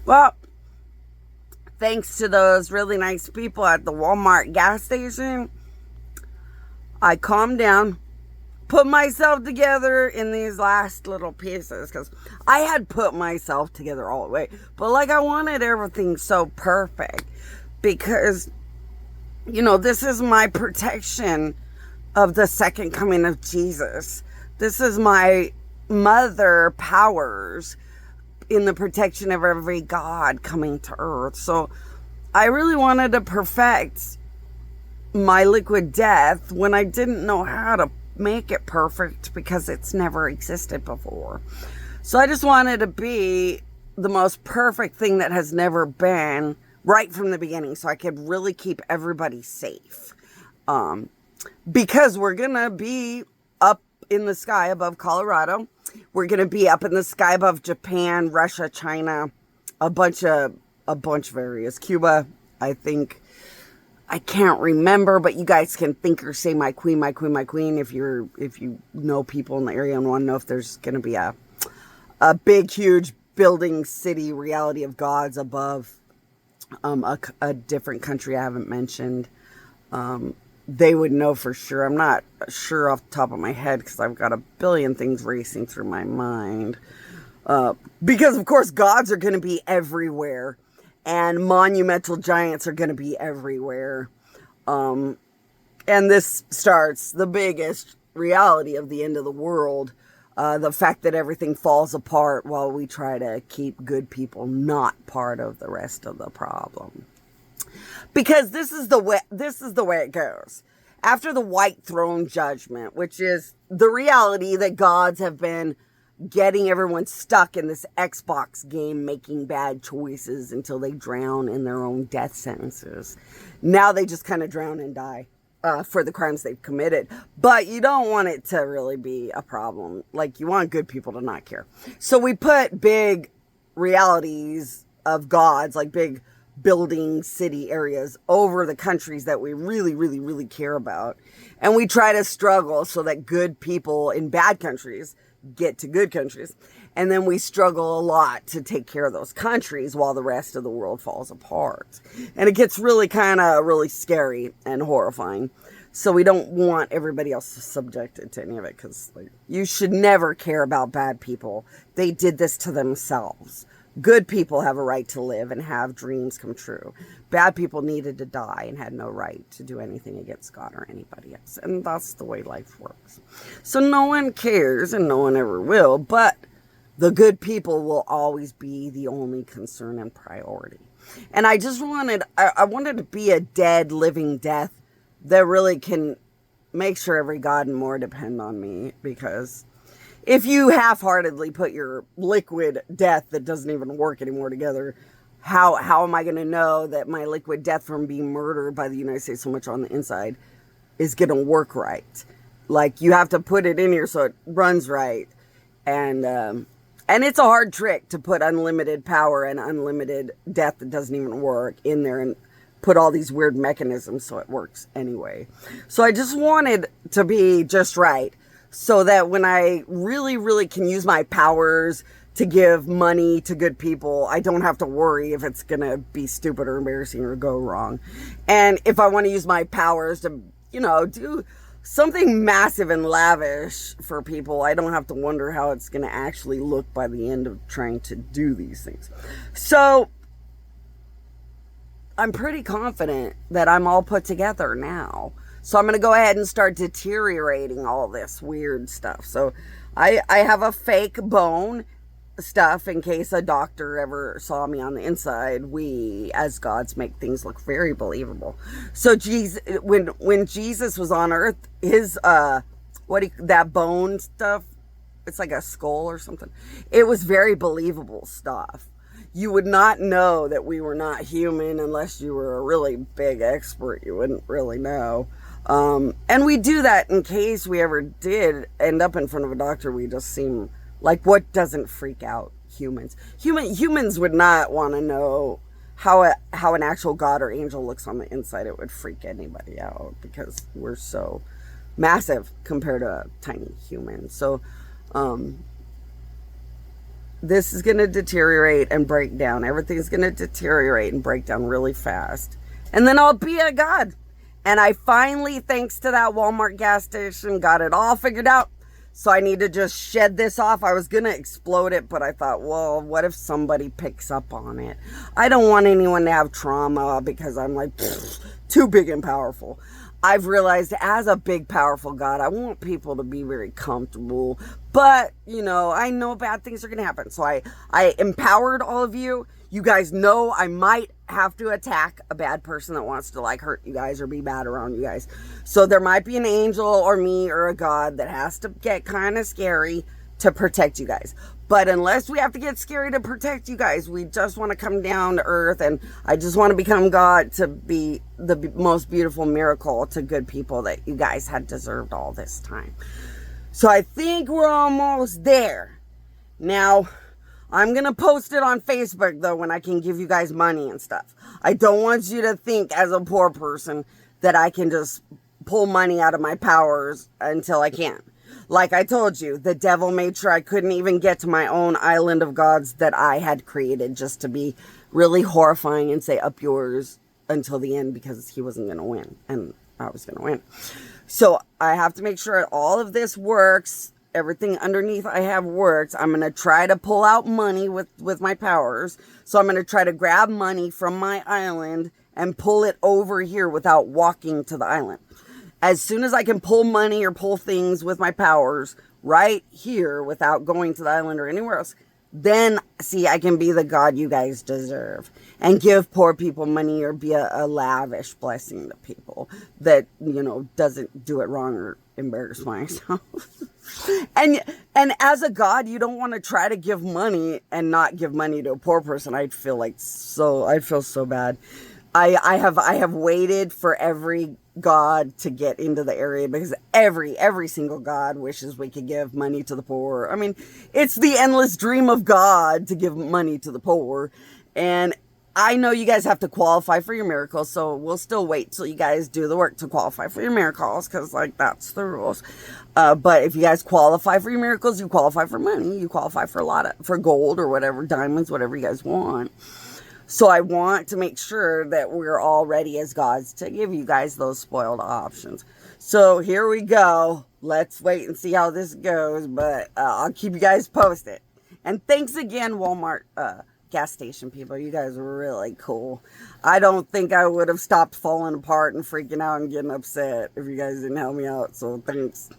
Well, thanks to those really nice people at the Walmart gas station, I calmed down, put myself together in these last little pieces because I had put myself together all the way. But like, I wanted everything so perfect because, this is my protection of the second coming of Jesus. This is my mother powers in the protection of every God coming to earth. So I really wanted to perfect my liquid death when I didn't know how to make it perfect because it's never existed before. So I just wanted to be the most perfect thing that has never been right from the beginning so I could really keep everybody safe. Because we're going to be up in the sky above Colorado. We're going to be up in the sky above Japan, Russia, China, a bunch of areas. Cuba, I think. I can't remember, but you guys can think or say my queen, my queen, my queen if you know people in the area and want to know if there's going to be a big, huge building city reality of gods above a different country I haven't mentioned. They would know for sure. I'm not sure off the top of my head because I've got a billion things racing through my mind. Because, of course, gods are going to be everywhere. And monumental giants are going to be everywhere. And this starts the biggest reality of the end of the world. The fact that everything falls apart while we try to keep good people not part of the rest of the problem. Because this is the way it goes. After the white throne judgment, which is the reality that gods have been getting everyone stuck in this Xbox game, making bad choices until they drown in their own death sentences. Now they just kind of drown and die for the crimes they've committed. But you don't want it to really be a problem. Like, you want good people to not care. So we put big realities of gods, like big building city areas, over the countries that we really, really, really care about. And we try to struggle so that good people in bad countries get to good countries. And then we struggle a lot to take care of those countries while the rest of the world falls apart. And it gets really really scary and horrifying. So we don't want everybody else subjected to any of it, because you should never care about bad people. They did this to themselves. Good people have a right to live and have dreams come true. Bad people needed to die and had no right to do anything against God or anybody else. And that's the way life works. So no one cares and no one ever will, but the good people will always be the only concern and priority. And I just wanted to be a dead, living death that really can make sure every God and more depend on me, because if you half-heartedly put your liquid death that doesn't even work anymore together, how am I going to know that my liquid death from being murdered by the United States so much on the inside is going to work right? Like, you have to put it in here so it runs right. And it's a hard trick to put unlimited power and unlimited death that doesn't even work in there and put all these weird mechanisms so it works anyway. So I just wanted to be just right, so that when I really, really can use my powers to give money to good people, I don't have to worry if it's going to be stupid or embarrassing or go wrong. And if I want to use my powers to, do something massive and lavish for people, I don't have to wonder how it's going to actually look by the end of trying to do these things. So I'm pretty confident that I'm all put together now. So I'm going to go ahead and start deteriorating all this weird stuff. So I have a fake bone stuff in case a doctor ever saw me on the inside. We, as gods, make things look very believable. So Jesus, when Jesus was on earth, his, that bone stuff, it's like a skull or something. It was very believable stuff. You would not know that we were not human unless you were a really big expert. You wouldn't really know. And we do that in case we ever did end up in front of a doctor. We just seem like, what doesn't freak out humans? Humans would not want to know how an actual god or angel looks on the inside. It would freak anybody out because we're so massive compared to a tiny human. So, this is going to deteriorate and break down. Everything's going to deteriorate and break down really fast. And then I'll be a god. And I finally, thanks to that Walmart gas station, got it all figured out. So I need to just shed this off. I was going to explode it, but I thought, well, what if somebody picks up on it? I don't want anyone to have trauma because I'm like, too big and powerful. I've realized as a big, powerful God, I want people to be very comfortable. But, you know, I know bad things are going to happen. So I empowered all of you. You guys know I might have to attack a bad person that wants to like hurt you guys or be bad around you guys. So there might be an angel or me or a God that has to get kind of scary to protect you guys. But unless we have to get scary to protect you guys, we just want to come down to earth, and I just want to become God to be the most beautiful miracle to good people that you guys had deserved all this time. So I think we're almost there. Now, I'm going to post it on Facebook, though, when I can give you guys money and stuff. I don't want you to think as a poor person that I can just pull money out of my powers until I can. Like I told you, the devil made sure I couldn't even get to my own island of gods that I had created just to be really horrifying and say, up yours until the end, because he wasn't going to win and I was going to win. So I have to make sure all of this works. Everything underneath I have works. I'm going to try to pull out money with my powers. So I'm going to try to grab money from my island and pull it over here without walking to the island. As soon as I can pull money or pull things with my powers right here without going to the island or anywhere else, then, see, I can be the God you guys deserve and give poor people money or be a lavish blessing to people that, you know, doesn't do it wrong or embarrass myself. And as a God, you don't want to try to give money and not give money to a poor person. I'd feel so bad. I have waited for every God to get into the area because every single God wishes we could give money to the poor. I mean, it's the endless dream of God to give money to the poor. And I know you guys have to qualify for your miracles, so we'll still wait till you guys do the work to qualify for your miracles, because like that's the rules. But if you guys qualify for your miracles, you qualify for money, you qualify for gold or whatever, diamonds, whatever you guys want. So I want to make sure that we're all ready as gods to give you guys those spoiled options. So here we go. Let's wait and see how this goes, but I'll keep you guys posted. And thanks again, Walmart gas station people. You guys are really cool. I don't think I would have stopped falling apart and freaking out and getting upset if you guys didn't help me out. So thanks.